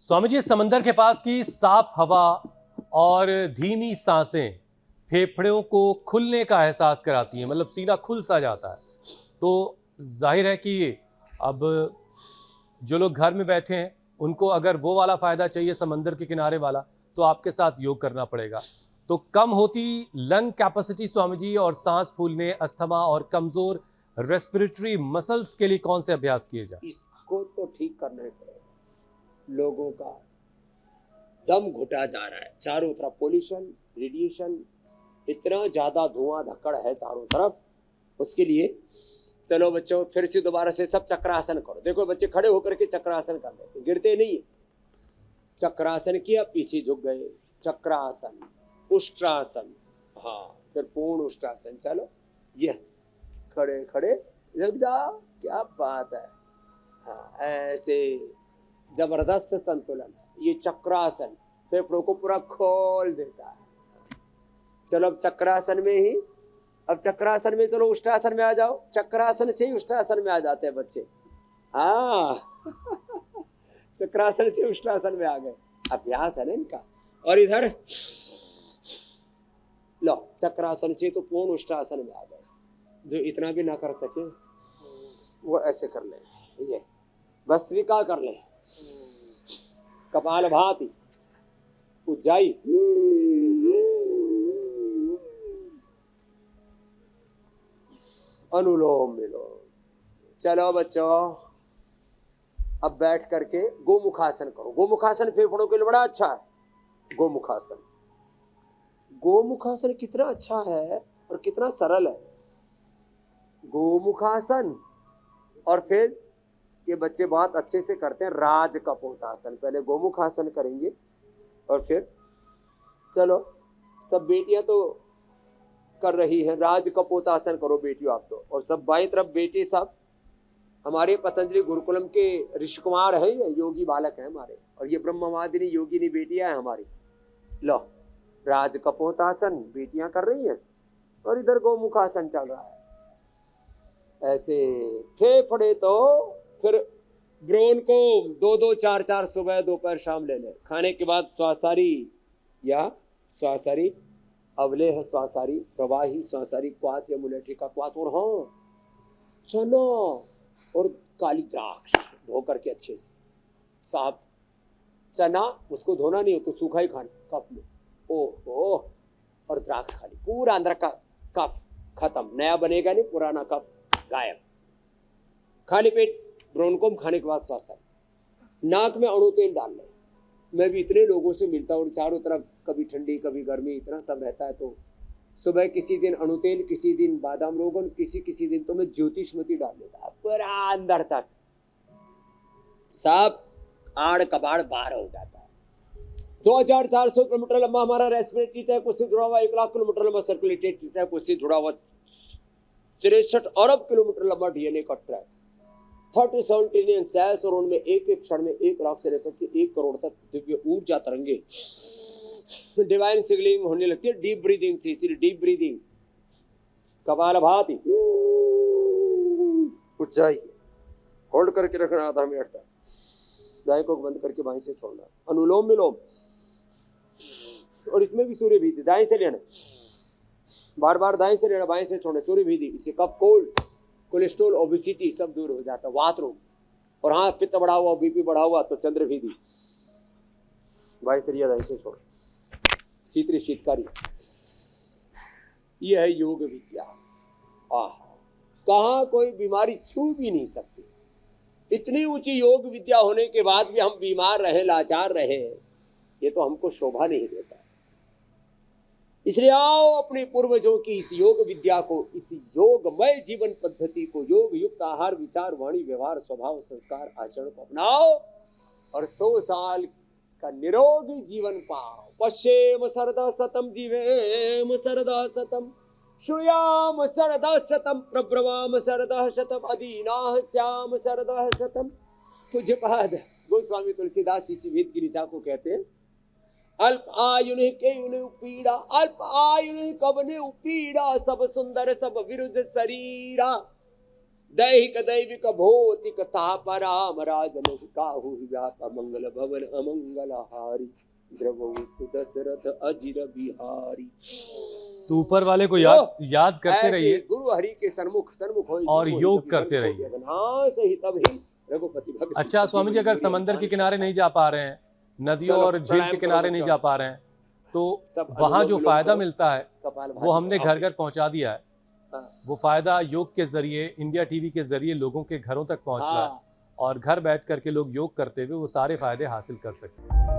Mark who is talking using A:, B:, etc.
A: स्वामी जी, समंदर के पास की साफ हवा और धीमी सांसें फेफड़ों को खुलने का एहसास कराती हैं, मतलब सीना खुल सा जाता है। तो जाहिर है कि अब जो लोग घर में बैठे हैं उनको अगर वो वाला फ़ायदा चाहिए समंदर के किनारे वाला, तो आपके साथ योग करना पड़ेगा। तो कम होती लंग कैपेसिटी स्वामी जी और सांस फूलने, अस्थमा और कमज़ोर रेस्पिरेटरी मसल्स के लिए कौन से अभ्यास किए जाए?
B: इसको तो ठीक करना ही पड़ेगा। लोगों का दम घुटा जा रहा है, चारों तरफ पोल्यूशन, रेडिएशन, इतना ज्यादा धुआं धक्कड़ है चारों तरफ। उसके लिए चलो बच्चों, फिर से दोबारा से सब चक्रासन करो। देखो बच्चे खड़े होकर के चक्रासन कर लेते, गिरते नहीं है। चक्रासन किया, पीछे झुक गए, चक्रासन, उष्ट्रासन, हाँ, फिर पूर्ण उष्ट्रासन। चलो ये खड़े खड़े लग जाओ, क्या बात है। हाँ, ऐसे जबरदस्त संतुलन। ये चक्रासन फेफड़ों को पूरा खोल देता है। चलो अब चक्रासन में ही, अब चक्रासन में चलो उष्ट्रासन में आ जाओ। चक्रासन से ही उष्ट्रासन में आ जाते हैं बच्चे। हाँ चक्रासन से उष्ट्रासन में आ गए, अभ्यास है ना इनका। और इधर लो, चक्रासन से तो पूर्ण उष्ट्रासन में आ गए। जो इतना भी ना कर सके वो ऐसे कर ले, ये भस्त्रिका कर ले, कपालभाति, उज्जाई, अनुलोम विलोम। चलो बच्चों, अब बैठ करके गोमुखासन करो। गोमुखासन फेफड़ों के लिए बड़ा अच्छा है। गोमुखासन, गोमुखासन कितना अच्छा है और कितना सरल है। गोमुखासन, और फिर ये बच्चे बहुत अच्छे से करते हैं राज कपोतासन। पहले गोमुखासन करेंगे और फिर चलो सब बेटियां तो कर रही हैं, राज कपोतासन करो बेटियों आप तो। और सब बाई तरफ बेटे सब हमारे पतंजलि गुरुकुलम के ऋषि कुमार है, ये योगी बालक है हमारे, और ये ब्रह्मवादिनी योगिनी बेटियां हैं हमारी। लो, राज कपोतासन बेटियां कर रही हैं और इधर गोमुखासन चल रहा है। ऐसे फेफड़े तो फिर ब्रोन को 2-2, 4-4 सुबह दोपहर शाम ले ले। खाने के बाद स्वासारी या स्वासारी, अवलेह स्वासारी, प्रवाही स्वासारी, क्वाथ या मुलेठी का क्वाथ, और हाँ चना और काली द्राक्ष धो करके अच्छे से। साहब चना उसको धोना नहीं हो तो सूखा ही खाना, कफ में, ओहो, और द्राक्ष खाली, पूरा अंदर का कफ खत्म, नया बनेगा नहीं, पुराना कफ गायब। खाली पेट ब्रोनकोम खाने के बाद स्वासारी। नाक में अणु तेल डाल लें। मैं भी इतने लोगों से मिलता हूँ, चारों तरफ कभी ठंडी कभी गर्मी, इतना सब रहता है। तो सुबह किसी दिन अणु तेल, किसी दिन बादाम रोगन, किसी दिन तो मैं ज्योतिषमती डाल लेता, पूरा अंदर तक सब आड़ कबाड़ बाहर हो जाता है। 2400 किलोमीटर लंबा हमारा रेस्पिरेटरी ट्रैक, उससे जुड़ा हुआ 1 लाख किलोमीटर लंबा सर्कुलेटरी ट्रैक, उससे जुड़ा हुआ 63 अरब किलोमीटर लंबा डीएनए का ट्रैक, 37 ट्रिलियन सेल्स, और उनमें एक एक क्षण में 1 लाख से लेकर के 1 करोड़ तक दिव्य ऊर्जा तरंगे, डिवाइन सिग्नलिंग होने लगती है डीप ब्रीदिंग से। इसीलिए deep breathing, kapalbhati, Ujjayi, hold करके रखना आधा मिनट तक, दाएं को बंद करके बाएं से छोड़ना, अनुलोम विलोम, और इसमें भी सूर्य भीति, दाएं से लेना, बार बार दाएं से लेना, बाएं से छोड़ना, सूर्य भीति। इससे कफ, कोल्ड, कोलेस्ट्रॉल, ओबेसिटी सब दूर हो जाता है, वात रोग। और हाँ, पित्त बढ़ा हुआ, बीपी बढ़ा हुआ तो चंद्र भीति, बाएं से लिया, दाएं से छोड़, शीतरी शीतकारी। ये है योग विद्या। कहाँ कोई बीमारी छू भी नहीं सकती। इतनी ऊंची योग विद्या होने के बाद भी हम बीमार रहे, लाचार रहे, ये तो हमको शोभा नहीं देता। इसलिए आओ अपने पूर्वजों की इस योग विद्या को, इस योगमय जीवन पद्धति को, योग युक्त आहार, विचार, वाणी, व्यवहार, स्वभाव, संस्कार, आचरण को अपनाओ और 100 साल का निरोगी जीवन पाओ। पश्येम सरदा सतम, जीवेम सरदा सतम, श्रूयाम सरदा शतम, प्रब्रवाम सरदा शतम, अदीनाः स्याम सरदा शतम। पूज्यपाद गोस्वामी तुलसीदास इसी वेद की ऋचा को कहते हैं, अल्प आयुने केयुने उपीड़ा, अल्प आयुने कवने उपीड़ा, सब सुंदर सब विरुद्ध शरीरा। दैहिक दैविक भौतिक ताप राम राजन काहू व्यापा मंगल भवन अमंगल हारी द्रवो दशरथ अजिर बिहारी।
A: तो ऊपर वाले को याद करते
B: ऐसे
A: रहिए
B: गुरु हरि के सन्मुख होई
A: और
B: जीव होई
A: योग
B: सभी
A: करते
B: जन को
A: रहिए।
B: जगन। हाँ सही तभी रघुपति भक्त।
A: अच्छा स्वामी जी, अगर समंदर के किनारे नहीं जा पा रहे हैं, नदियों
B: चलो,
A: और झील
B: प्राणायाम
A: के
B: करो
A: किनारे नहीं
B: बच्चों।
A: जा पा रहे हैं, तो
B: सब
A: वहां
B: अनुलोम
A: जो
B: विलोम
A: फायदा
B: करो,
A: मिलता है
B: कपाल
A: वो हमने घर घर पहुंचा दिया है।
B: हाँ।
A: वो फायदा योग के जरिए, इंडिया टीवी के जरिए लोगों के घरों तक पहुंच रहा है
B: हाँ।
A: और घर बैठ करके लोग योग करते हुए वो सारे फायदे हासिल कर सकते हैं।